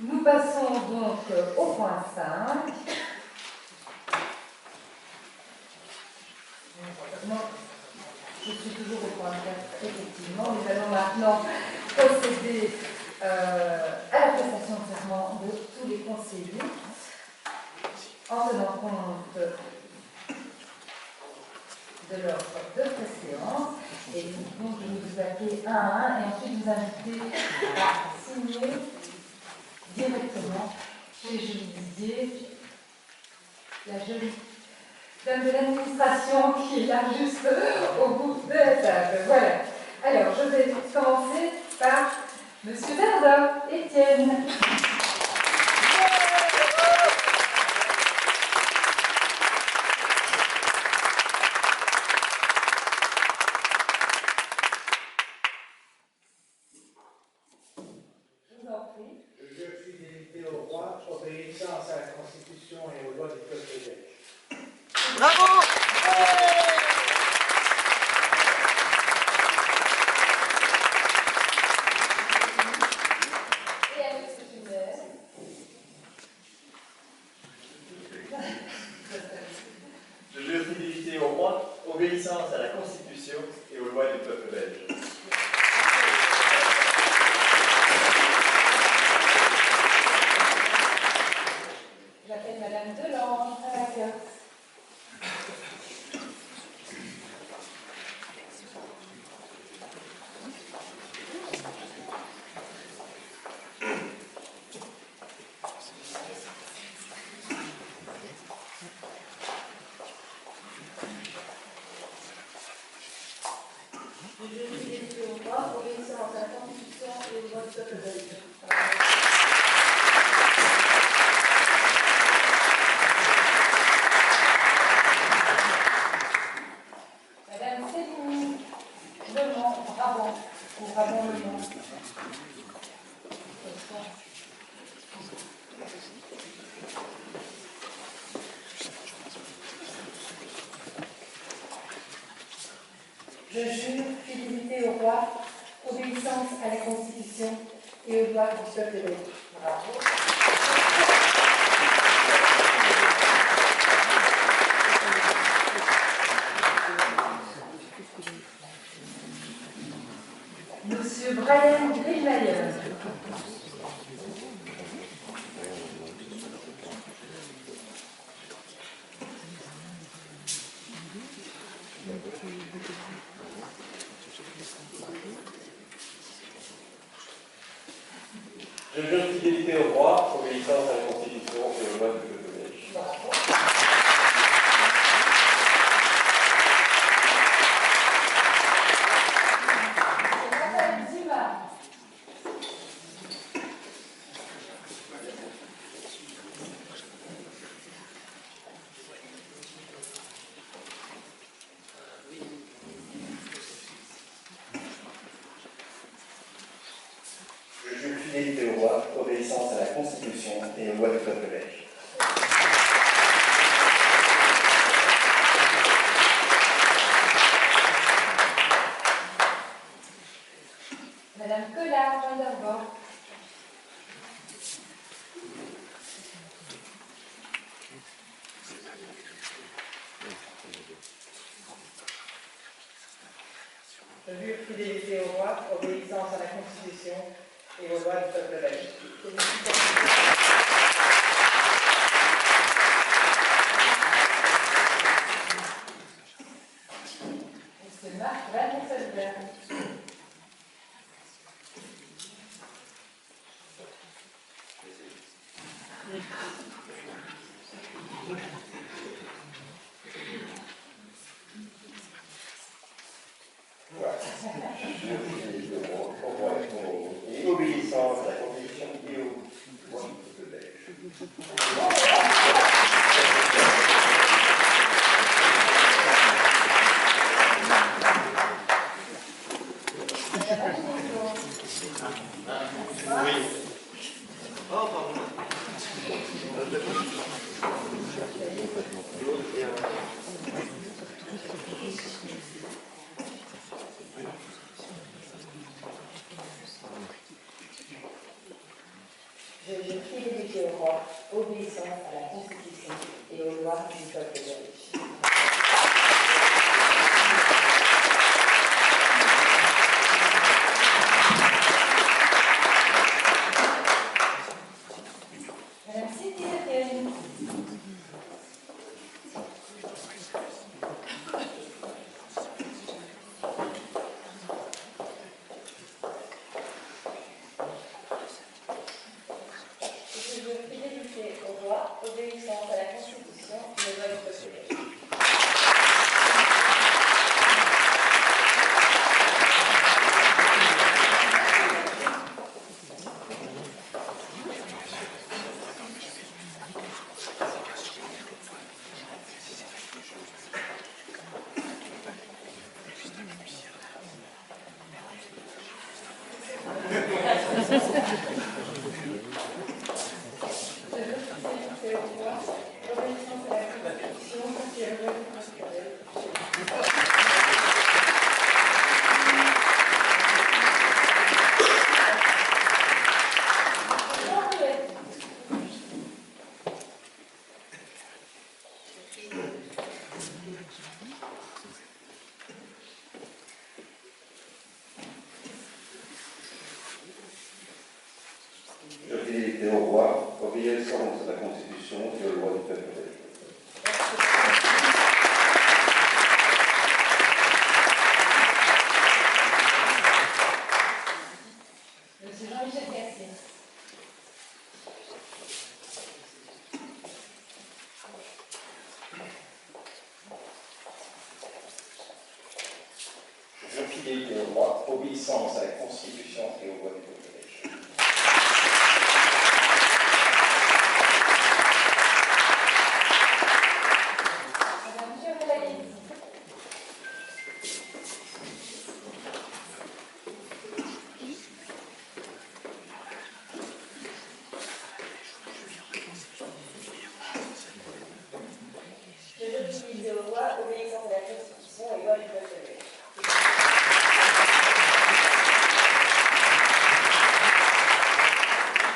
Nous passons donc au point 5. Je suis toujours au point 4, effectivement. Nous allons maintenant procéder à la prestation de serment de tous les conseillers en tenant compte de leur de préséance. Et donc, je vais vous appeler un à un et ensuite vous inviter à signer directement chez Julie Didier, la jolie dame de l'administration qui est là juste au bout de la table. Voilà. Alors, je vais commencer par Monsieur Verdun, Étienne. Je vous en prie. Je suis fidélité au roi, obéissance à la Constitution et aux lois du peuple belge. Bravo! Et à Monsieur Funès. Je jure fidélité au roi, obéissance à la Constitution et aux lois du peuple belge. J'appelle Madame Delange à la carte. Je jure fidélité au roi, obéissance à la Constitution et aux lois du peuple belge. Madame Céline Lemont, Brabant, ou Brabant-Lemont. Je jure fidélité au roi, obéissance à la Constitution et aux lois du peuple belge. Bravo. Monsieur Brian Greenmayer. Je jure fidélité au roi, obéissance à la Constitution et aux lois du peuple belge. Bravo. Madame Dumas. Je jure fidélité au roi, obéissance à la Constitution et aux lois du peuple belge. Madame Collard van der Borg. Je jure fidélité au roi, obéissance à la Constitution et aux lois du peuple belge. Monsieur Marc Van Esselberg. Voilà. Je jure fidélité au roi et obéissance à la Constitution et aux lois du peuple belge. Oui. Oh, pardon. Je jure fidélité au roi, obéissance à la Constitution et aux lois du peuple belge. Madame Cindy Lequel. Je jure fidélité au roi, obéissance à la Constitution et aux lois du peuple belge. Je jure fidélité au roi, obéissance à la Constitution et aux lois du peuple belge. Monsieur Jean-Michel Cassier. Je jure fidélité au roi, obéissance à la Constitution et aux lois du peuple belge. Madame Chevalier. Je jure fidélité au roi, obéissance à la Constitution et aux lois du peuple belge.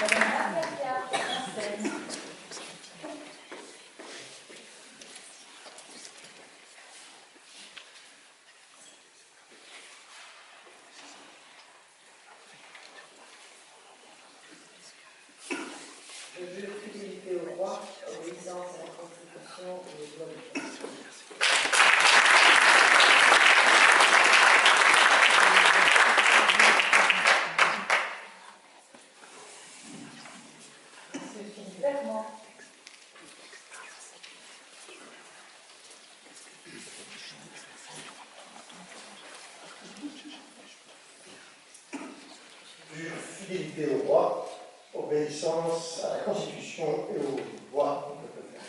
Madame Marc-Pierre Française. Je jure fidélité au roi, obéissance à la Constitution et aux lois du peuple belge. Monsieur Philippe Bermond. Je jure fidélité au roi, obéissance à la Constitution et aux lois du peuple belge.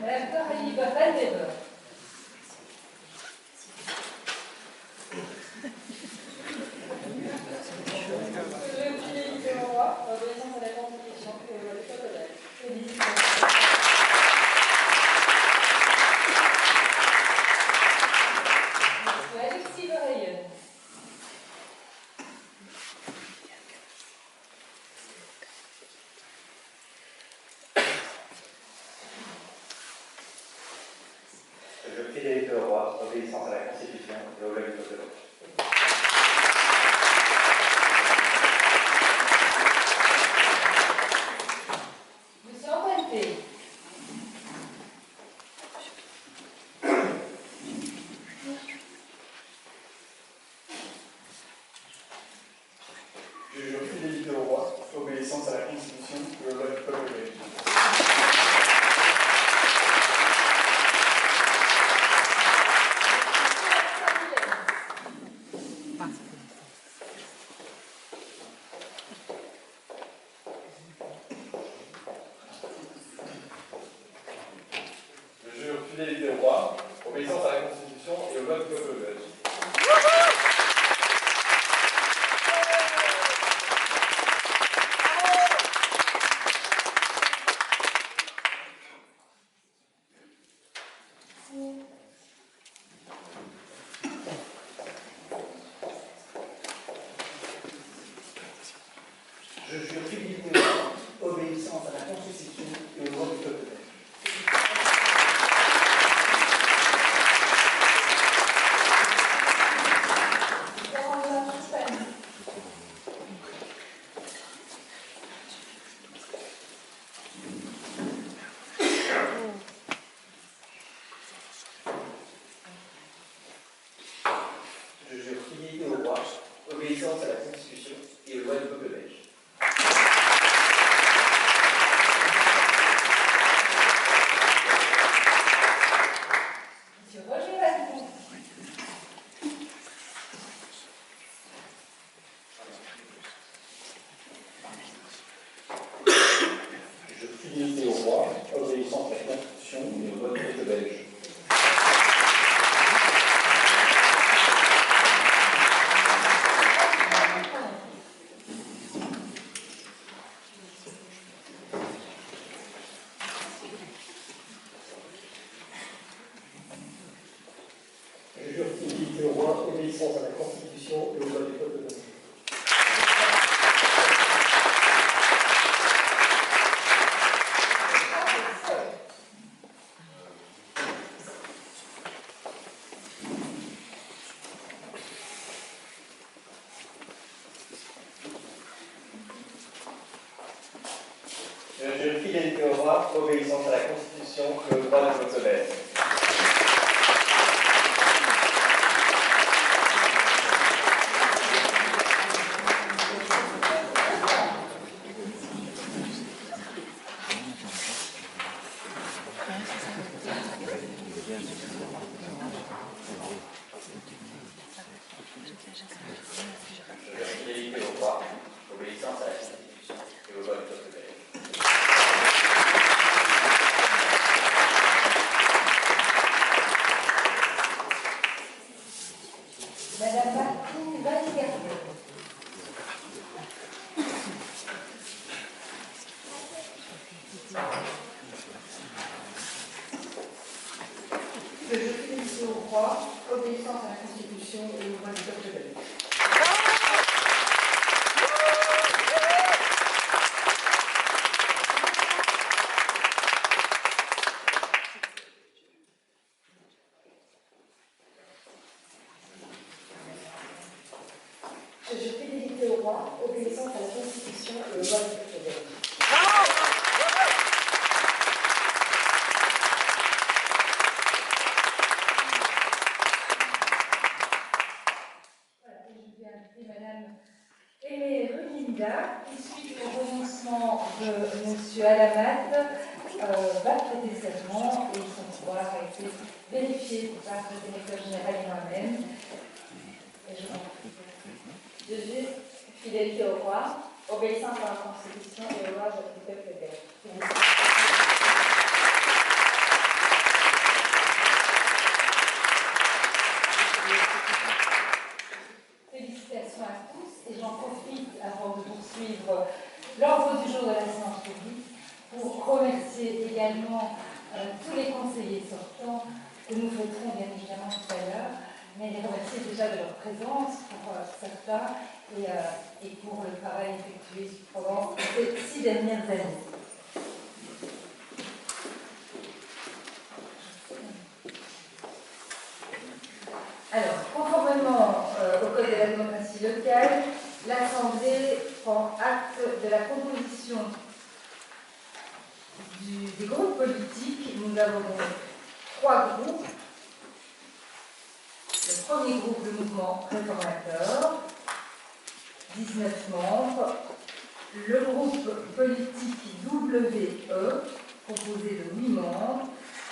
Madame Coralie Van-Deber. Je jure fidélité au roi, obéissance à la Constitution et aux lois du peuple belge. Monsieur Alexis Verheyen. Je jure fidélité au roi, obéissance à la Constitution et aux lois du peuple belge. Monsieur Antoine P. Je jure fidélité au roi, obéissance à la Constitution et aux lois du peuple belge. Je jure fidélité au roi, obéissance à la Constitution et aux lois du peuple belge. Je jure fidélité au roi, obéissance à la Constitution et aux lois du peuple belge. Monsieur Roger Valcourt. Je jure fidélité au roi, obéissance à la Constitution et aux lois du peuple belge. Je jure fidélité au roi, obéissance à la Constitution et aux lois du peuple belge. Je jure fidélité au roi, obéissance à la Constitution et aux lois du peuple belge. Je jure fidélité au roi, obéissance à la Constitution et aux lois du peuple belge. Madame Martine Valcartier. Je jure fidélité au roi, obéissance à la Constitution et aux lois du peuple belge. Je jure fidélité au roi, obéissance à la Constitution et aux lois du peuple belge. Voilà, et je vais inviter Madame Aimée Runinda, qui, suite au renoncement de M. Alamat, va prêter serment et son pouvoir a été vérifié par le directeur général et moi-même. Et je m'en prie. Je jure fidélité au roi, obéissance à la Constitution et aux lois du peuple belge. Félicitations à tous et j'en profite avant de poursuivre l'ordre du jour de la séance publique pour remercier également tous les conseillers sortants que nous fêterons bien évidemment tout à l'heure, mais les remercier déjà de leur présence pour certains et pour le travail effectué pendant ces 6 dernières années. Alors, conformément au Code de la démocratie locale, l'Assemblée prend acte de la composition des groupes politiques. Nous avons 3 groupes. Le premier groupe, le mouvement réformateur, 19 membres. Le groupe politique WE, composé de 8 membres.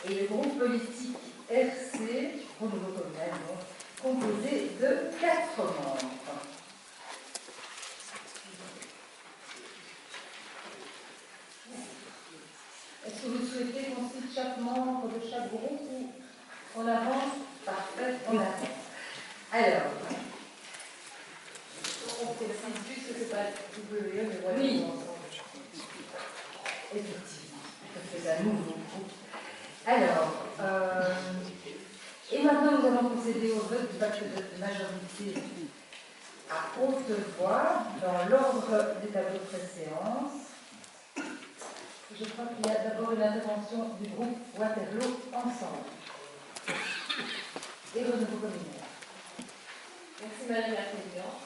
Et le groupe politique RC, renouveau communal, composé de 4 membres. Est-ce que vous souhaitez qu'on cite chaque membre de chaque groupe ou on avance? Parfait, on avance. Alors, on précise juste que ce n'est pas WE, mais voilà. Oui, effectivement, c'est un nouveau groupe. Alors, et maintenant nous allons procéder au vote du pacte de majorité à haute voix dans l'ordre des tableaux de préséance. Je crois qu'il y a d'abord une intervention du groupe Waterloo Ensemble et Renouveau Communal. Merci Madame la Présidente.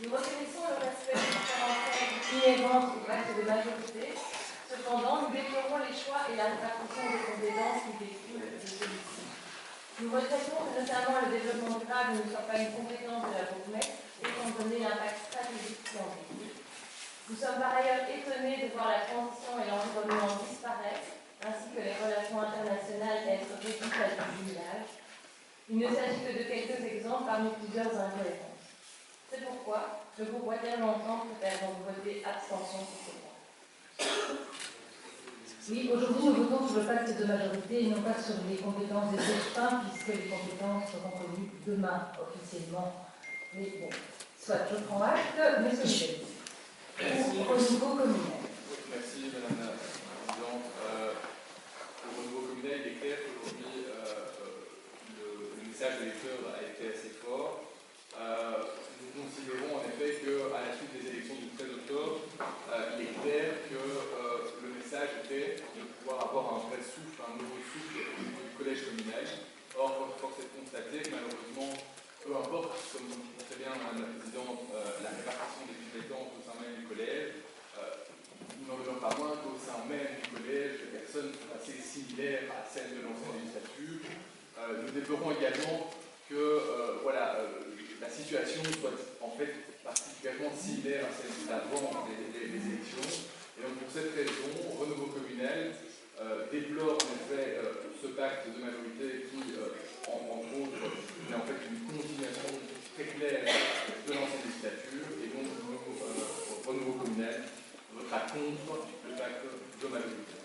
Nous reconnaissons le respect des différentes inhérentes au pacte de majorité. Cependant, nous déplorons les choix et la répartition des compétences qui découlent de celui-ci. Nous regrettons que notamment le développement durable ne soit pas une compétence de la bourgmestre, étant donné l'impact stratégique qui en découle. Nous sommes par ailleurs étonnés de voir la transition et l'environnement disparaître, ainsi que les relations internationales être réduites à du village. Il ne s'agit que de quelques exemples parmi plusieurs incohérences. C'est pourquoi le groupe Waterloo Ensemble préfère donc voter abstention sur ce point. Oui, aujourd'hui nous votons sur le pacte de majorité et non pas sur les compétences des desktins, puisque les compétences seront connues demain officiellement. Mais bon, soit je prends acte, mais c'est au niveau communal. Merci Madame la Présidente. Au niveau communal, il est clair qu'aujourd'hui le message de l'électeur a été assez fort. Nous considérons en effet qu'à la suite des élections du 13 octobre, il est clair que le message était de pouvoir avoir un vrai souffle, un nouveau souffle au niveau du collège communal. Or, force est de constater que malheureusement, peu importe, comme vous le dites très bien Madame la Présidente, la répartition des compétences au sein même du collège, il n'en demeure pas moins qu'au sein même du collège, les personnes sont assez similaires à celles de l'ancienne législature. Nous déplorons également que la situation soit en fait particulièrement similaire à celle d'avant les élections. Et donc pour cette raison, Renouveau Communal déplore en effet ce pacte de majorité qui, entre autres, est en fait une continuation très claire de l'ancienne législature. Et donc Renouveau Communal votera contre le pacte de majorité.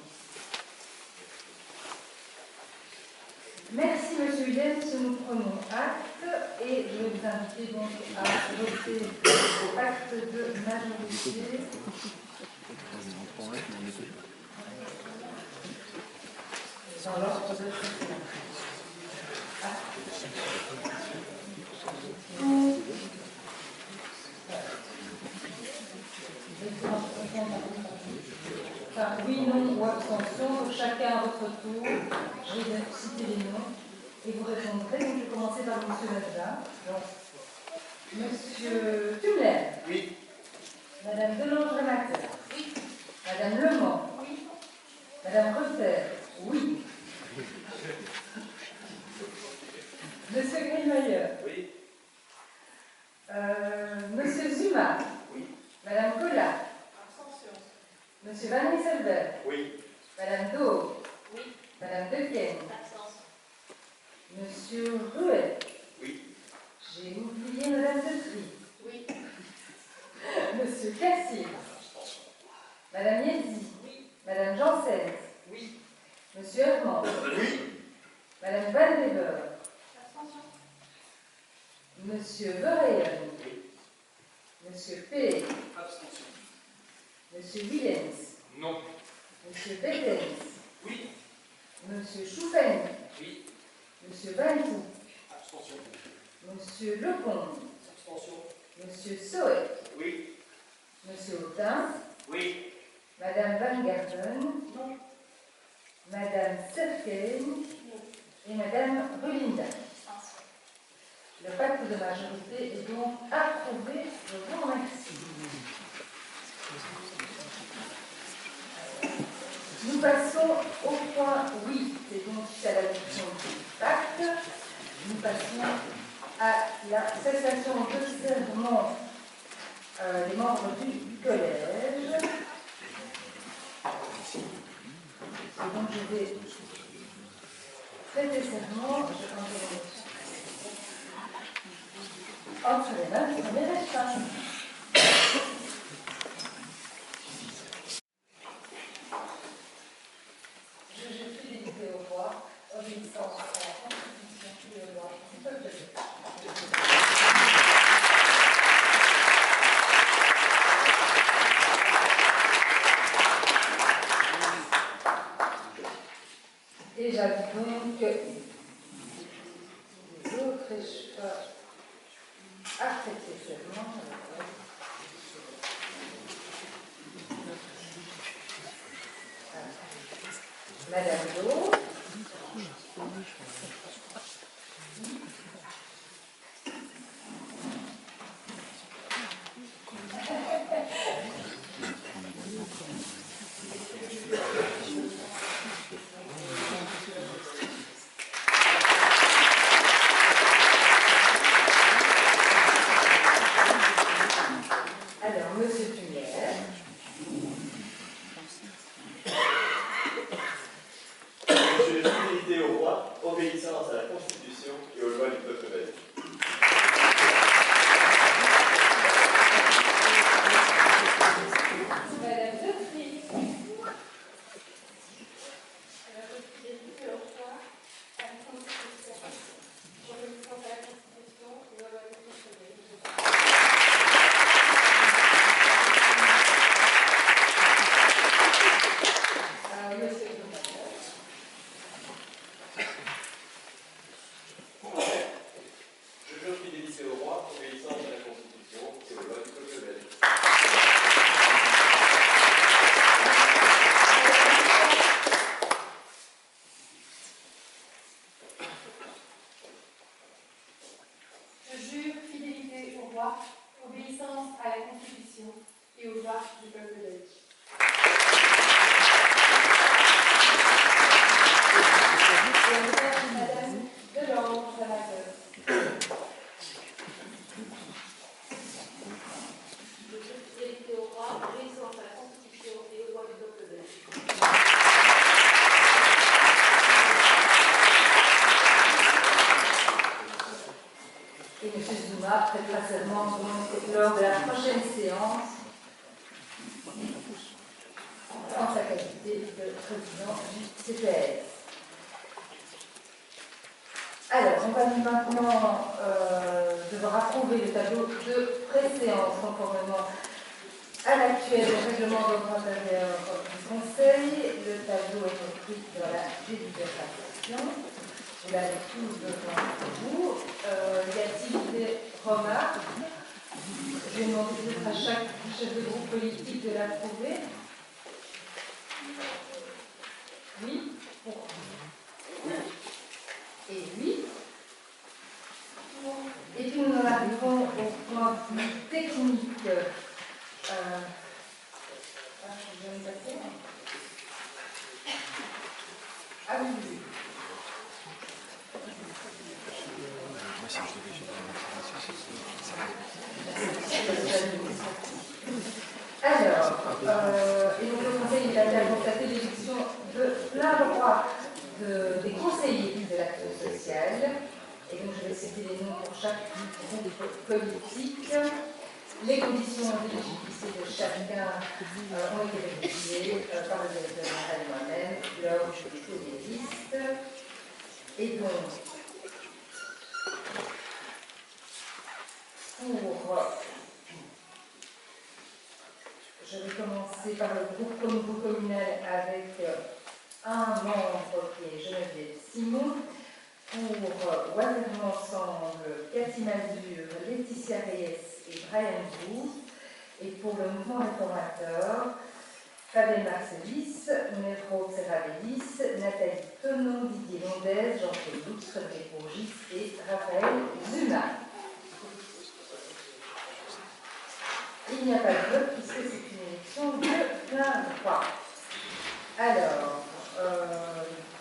Merci Monsieur Hudens, nous prenons acte et je vais vous inviter donc à voter au pacte de majorité. Dans l'ordre de préséance. Enfin, oui, non ou abstention, chacun à votre tour. Je vais citer les noms et vous répondrez. Donc, je vais commencer par Monsieur Mazda. Monsieur Tumler. Oui. Madame Delange-Remater. Oui. Madame Lemont. Oui. Madame Rosser. Oui. Monsieur Grillmayer. Oui. Monsieur Zuma. Oui. Madame Collat. Abstention. Monsieur Van Rysselberg. Oui. Madame Do. Oui. Madame Dequienne. Abstention. Monsieur Ruet. Oui. J'ai oublié Madame Detry. Oui. Monsieur Cassir. Madame Yezi. Oui. Madame Janssen. Oui. Monsieur Herman. Oui. Madame Van Weber. Abstention. Monsieur Verheyen. Oui. Monsieur P. Abstention. Monsieur Willens. Non. Monsieur Bettens. Oui. Monsieur Schouffen. Oui. Monsieur Vantou. Abstention. Monsieur Lecomte. Abstention. Monsieur Soet. Oui. Monsieur Autain. Oui. Madame Van Garden. Non. Madame Serken. Et Madame Rulinda. Abstention. Le pacte de majorité est donc approuvé. Je vous remercie. Nous passons au point 8, c'est donc à l'adoption du pacte. Nous passons à la cessation de serment des membres du collège. Et donc je vais prêter serment. Je entre les mains du premier espace. Je suis fidélité au roi, obéissance à la Constitution et aux lois du peuple de l'État. Et j'ajoute donc les autres échevins apprécier seulement. Madame Jo. Alors, Monsieur Tumière. Je jure fidélité au roi, obéissance à la Constitution et aux lois du peuple belge. Madame Geoffrey. Alors, je fidélité au roi, à la Constitution, obéissance à la Constitution et aux lois du peuple belge. Monsieur Tumière. Je jure fidélité au roi, obéissance à la Constitution et aux lois du peuple belge. Je jure fidélité au roi, obéissance à la Constitution et aux lois du peuple belge. Madame Delors, sénateur. Je jure fidélité au roi, obéissance à la Constitution et aux lois du peuple belge. Et M. Zuma prêtera serment donc lors de la prochaine séance en sa qualité de président du CPS. Alors, on va maintenant devoir approuver le tableau de préséance conformément à l'actuel règlement d'ordre intérieur du Conseil. Le tableau est écrit dans la délibération. Vous l'avez tous devant vous. Y a-t-il des remarques? Je vais demander peut-être à chaque chef de groupe politique de l'approuver. Oui? Et oui. Et puis nous en arrivons au point plus technique. Je vais me passer. Ah oui, oui. Alors, et donc le Conseil il a constaté l'élection de plein droit des conseillers de l'acte social. Et donc je vais citer les noms pour chaque groupe politique. Les conditions d'éligibilité de chacun ont été vérifiées par le directeur général et moi-même lors des listes. Et donc, je vais commencer par le groupe communal avec un membre qui est Geneviève Simon. Pour Waterloo Ensemble, Cathy Mazur, Laetitia Reyes et Brian Booth. Et pour le mouvement réformateur, Fabien Marcelis, Nero Serravelis, Nathalie Tonon, Didier Londez, Jean-Claude Doux, Frédéric Bourgis et Raphaël Zuma. Il n'y a pas de vote puisque c'est une élection de plein droit. Alors,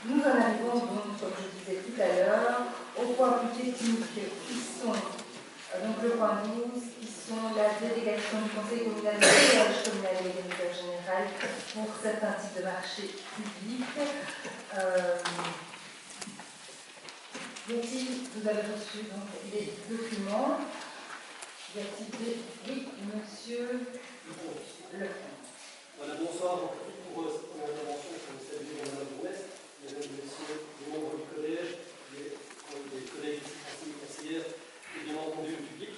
nous en arrivons donc, comme je disais tout à l'heure, au point plus technique qui sont, donc le point 12, qui sont la délégation du Conseil communal de l'élevage communal et l'élevage général pour certains types de marchés publics. Vous avez reçu donc les documents. Y a-t-il des... Oui, monsieur Lecomte. Voilà, bonsoir. Pour cette première intervention, je vous salue Madame la bourgmestre, mesdames et messieurs les membres du collège, les collègues conseillers, conseillères et bien entendu le public.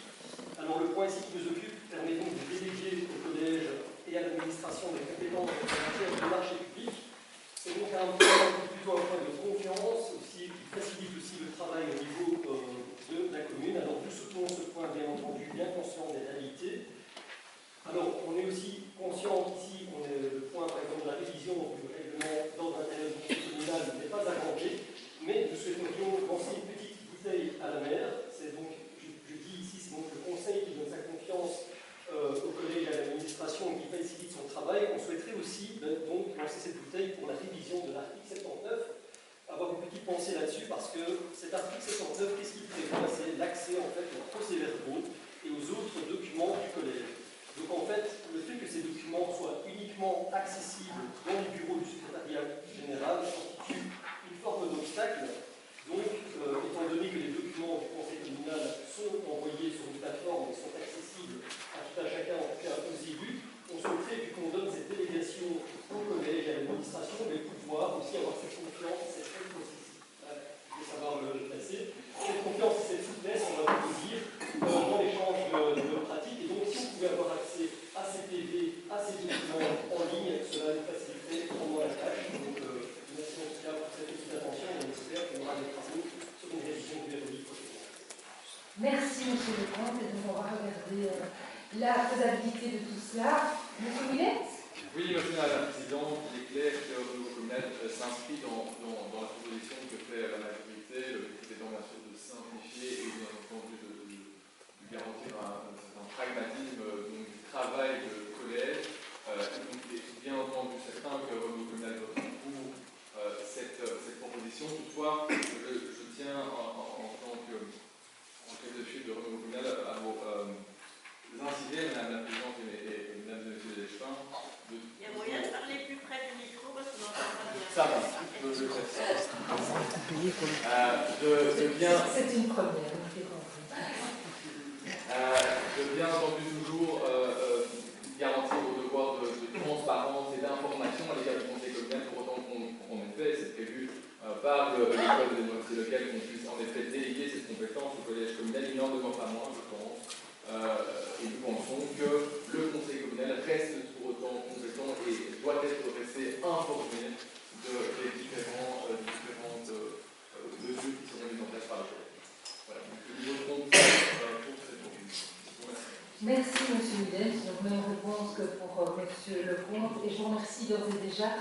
Alors le point ici qui nous occupe permet donc de déléguer au collège et à l'administration des compétences en matière de marché public. C'est donc un point plutôt un point de confiance aussi, qui facilite aussi le travail au niveau de la commune. Alors nous soutenons ce point bien entendu penser là-dessus parce que cet article 69, qu'est-ce qu'il prévoit? C'est l'accès en fait aux procès-verbaux et aux autres documents du collège. Donc en fait, le fait que ces documents soient uniquement accessibles dans les bureaux du secrétariat général constitue une forme d'obstacle. Donc, étant donné que les documents du conseil communal sont envoyés sur une plateforme et sont accessibles à tout à chacun, en tout cas aux élus, on souhaiterait, vu qu'on donne cette délégation au collège et à l'administration, de pouvoir aussi avoir cette confiance, cette souplesse. Je veux savoir le passer. Cette confiance et cette souplesse, on va vous dire, dans l'échange de pratiques. Et donc, si on pouvait avoir accès à ces PV, à ces documents en ligne, cela nous faciliterait grandement la tâche. Donc, merci en tout cas pour cette petite attention et on espère qu'on aura des travaux sur une révision du ROI prochainement. Merci, monsieur le comte. Et donc, on va regarder la faisabilité de tout cela. Monsieur Millet? Oui, merci Madame la Présidente. Il est clair que le nouveau communal s'inscrit dans la proposition que fait la majorité, le but étant bien sûr de simplifier et bien entendu de garantir un certain pragmatisme du travail de collège. Donc, il est bien entendu certain que le nouveau communal vote pour cette proposition. Toutefois, je tiens en tant que chef de file de renouveau communal à vous inciter, Madame la Présidente et Mesdames et Messieurs les échevins, il y a moyen de parler plus près du micro parce qu'on n'entend pas bien. Ça va, je vais faire ça. C'est une première, de bien entendu toujours garantir au devoir de transparence et d'information à l'égard du conseil communal, pour autant qu'en effet, c'est prévu par le code des démocraties locales qu'on puisse en effet déléguer cette compétence au collège communal. Il n'en demeure pas moins, je pense. Et nous pensons que le conseil communal reste pour autant compétent et doit être resté informé des différentes mesures qui seront mises en place par le collège. Voilà, donc nous voterons pour cette proposition. Merci, monsieur Millet. Donc, même réponse que pour monsieur Lecomte. Et je vous remercie d'ores et déjà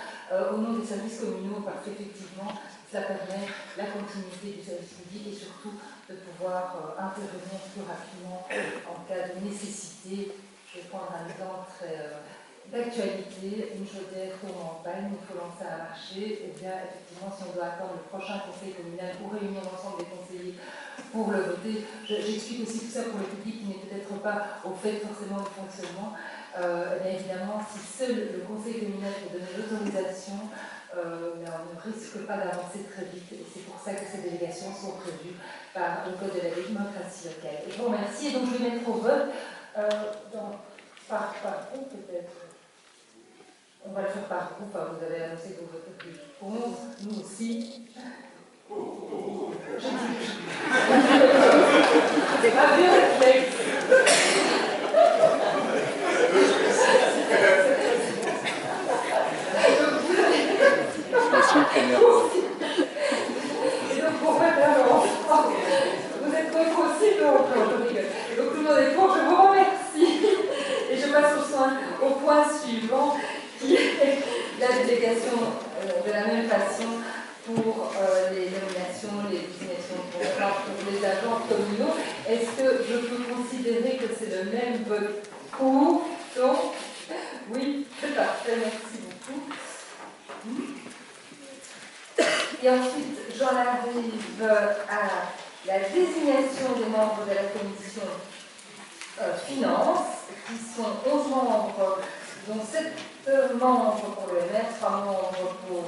au nom des services communaux parce qu'effectivement, ça permet la continuité du service public et surtout de pouvoir intervenir plus rapidement en cas de nécessité. Je vais prendre un exemple très d'actualité, une chaudière tourne en panne, il faut lancer un marché. Et bien, effectivement, si on doit attendre le prochain conseil communal pour réunir l'ensemble des conseillers pour le voter, j'explique aussi tout ça pour le public qui n'est peut-être pas au fait forcément du fonctionnement. Bien évidemment, si seul le conseil communal peut donner l'autorisation, on ne risque pas d'avancer très vite. Et c'est pour ça que ces délégations sont prévues par le Code de la démocratie locale. Et je vous remercie. Et donc, je vais mettre au vote par groupe, peut-être. On va le faire par groupe. Vous avez annoncé que vous votez plus contre. Nous aussi. C'est pas vieux réflexe. Et donc, pour mettre vous êtes contre aussi, donc je rigole. Et donc, tout le monde est pour, je vous remercie. Et je passe au point suivant, qui est la délégation de la même façon pour les nominations, les désignations pour les agents communaux. Est-ce que je peux considérer que c'est le même vote pour? Donc, oui, c'est parfait, merci beaucoup. Et ensuite, j'en arrive à la désignation des membres de la commission finance, qui sont 11 membres, dont 7 membres pour le MR, 3 membres pour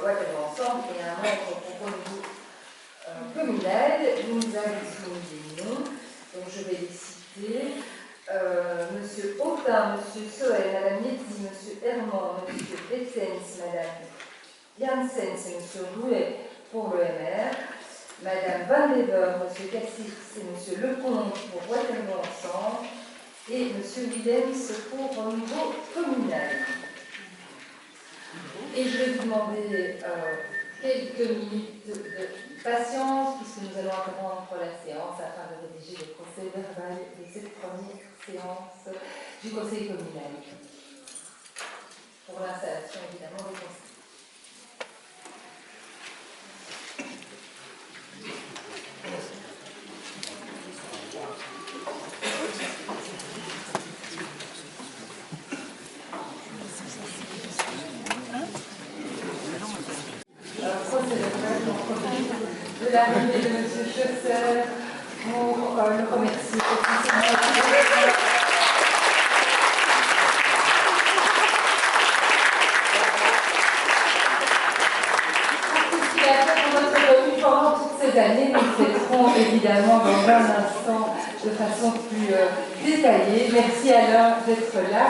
Waterloo Ensemble et 1 membre pour le niveau communal. Nous avons des noms, donc je vais les citer. Monsieur Autain, Monsieur Soel, Madame Yetzi, Monsieur Herman, Monsieur Bessens, Madame Janssens et Monsieur Rouet pour le MR, Madame Van Lever, Monsieur Cassis et Monsieur Lecomte pour Waterloo Ensemble et Monsieur Willems pour le niveau communal. Et je vais vous demander quelques minutes de patience puisque nous allons interrompre la séance afin de rédiger le procès verbal de cette première séance du conseil communal pour l'installation évidemment des conseils. Procès verbal l'arrivée de M. Chausser pour le remercier officiellement. Pendant toutes ces années, nous fêterons évidemment dans un instant de façon plus détaillée. Merci Alain d'être là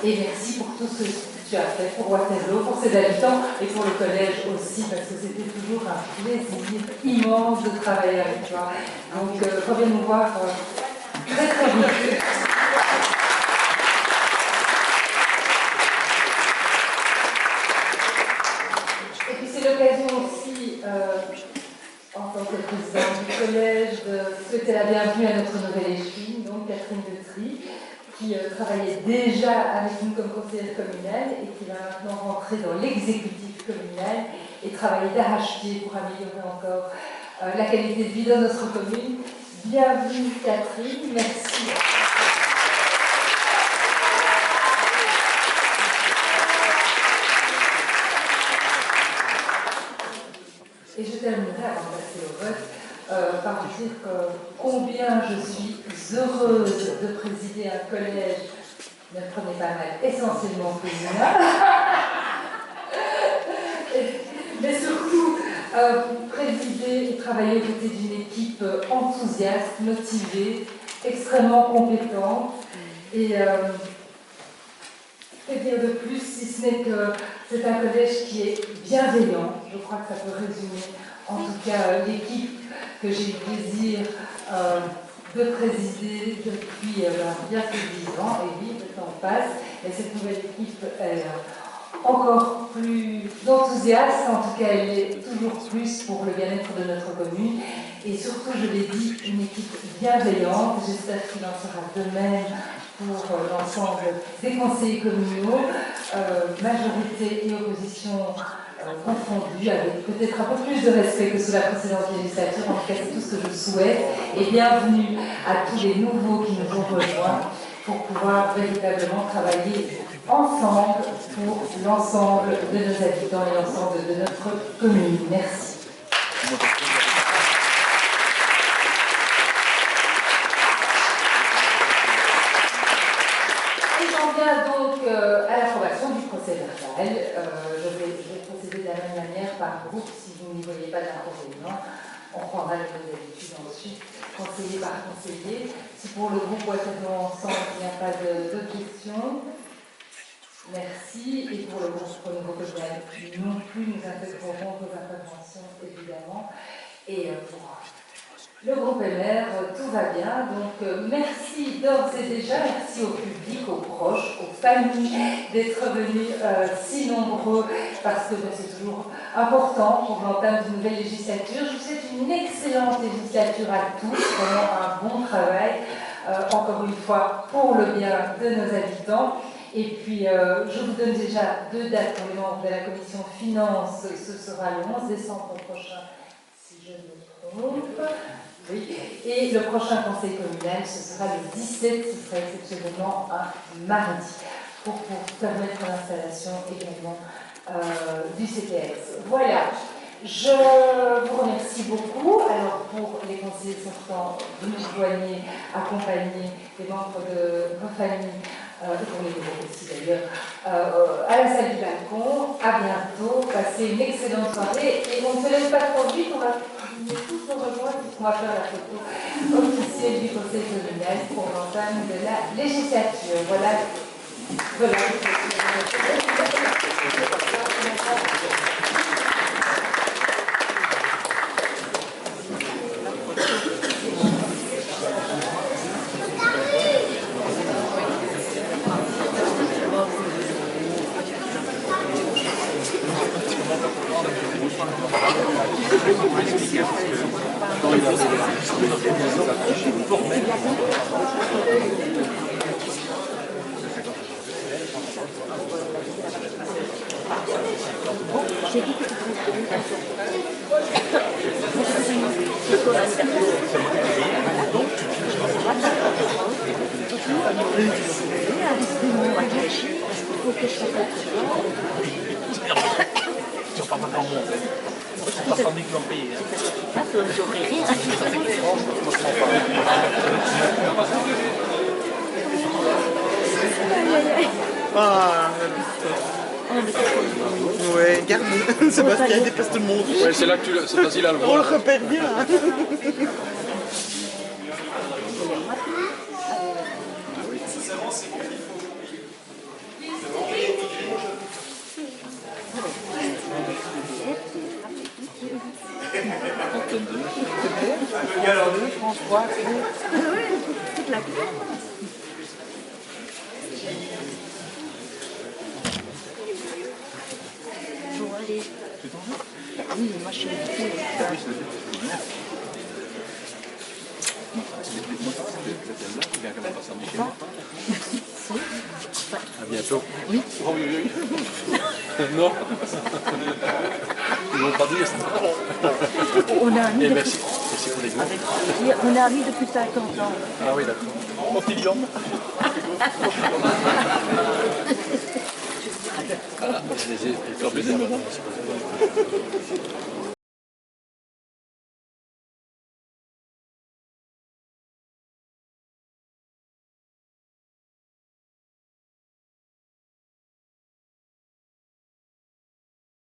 et merci pour tout ce que tu as fait pour Waterloo, pour ses habitants et pour le collège aussi, parce que c'était toujours un plaisir immense de travailler avec toi. Donc reviens nous voir très très vite. Et puis c'est l'occasion aussi, en tant que présidente du collège, de souhaiter la bienvenue à notre nouvelle échine, donc Catherine Detry, qui travaillait déjà avec nous comme conseillère communale et qui va maintenant rentrer dans l'exécutif communal et travailler d'arrache-pied pour améliorer encore la qualité de vie de notre commune. Bienvenue Catherine, merci. Et je terminerai avant de passer au vote par vous dire combien je suis heureuse de présider un collège, ne prenez pas mal, essentiellement féminin, mais surtout présider et travailler aux côtés d'une équipe enthousiaste, motivée, extrêmement compétente et que dire de plus si ce n'est que c'est un collège qui est bienveillant. Je crois que ça peut résumer en tout cas l'équipe que j'ai le plaisir de présider depuis bientôt 10 ans. Et oui, le temps passe. Et cette nouvelle équipe est encore plus enthousiaste. En tout cas, elle est toujours plus pour le bien-être de notre commune. Et surtout, je l'ai dit, une équipe bienveillante. J'espère qu'il en sera de même pour l'ensemble des conseillers communaux, majorité et opposition confondues, avec peut-être un peu plus de respect que sous la précédente législature. En tout cas, c'est tout ce que je souhaite. Et bienvenue à tous les nouveaux qui nous ont rejoints pour pouvoir véritablement travailler ensemble pour l'ensemble de nos habitants et l'ensemble de notre commune. Merci. Donc à l'approbation du procès verbal. Je vais procéder de la même manière par groupe si vous n'y voyez pas d'inconvénient. On prendra les mêmes habitudes ensuite, conseiller par conseiller. Si pour le groupe Waterloo Ensemble, il n'y a pas de questions, merci. Et pour le groupe Renouveau Communal non plus, nous intégrerons vos interventions évidemment. Et pour le groupe LR, tout va bien. Donc, merci d'ores et déjà, merci au public, aux proches, aux familles d'être venus si nombreux, parce que c'est toujours important pour l'entame d'une nouvelle législature. Je vous souhaite une excellente législature à tous, vraiment un bon travail, encore une fois, pour le bien de nos habitants. Et puis, je vous donne déjà 2 dates pour les membres de la commission finances. Ce sera le 11 décembre prochain, si je ne me trompe. Oui. Et le prochain conseil communal, ce sera le 17, ce sera exceptionnellement un mardi, pour permettre l'installation également du CTS. Voilà, je vous remercie beaucoup. Alors pour les conseillers sortants, vous nous joignez, accompagner les membres de vos familles, et pour les nouveaux aussi d'ailleurs, à la salle du balcon. À bientôt, passez une excellente soirée et on ne se laisse pas trop vite, on va tous nous rejoindre puisqu'on va faire la photo officielle du conseil communal pour l'entame de la législature. Voilà. Tu repars pas en monde. Ah, ouais, garde. Sébastien dépasse tout le monde. Ouais, c'est là que c'est facile à le voir. On le repère bien. François, toute la bon, allez. Oui, moi je suis invitée. À bientôt. Oui. Oh oui, oui, oui. Non. Ils vont pas dire ça. On a amis depuis... Merci pour les mots. On est amis depuis 50 ans. Ah oui, d'accord. Mon petit Guillaume. Je les ai plus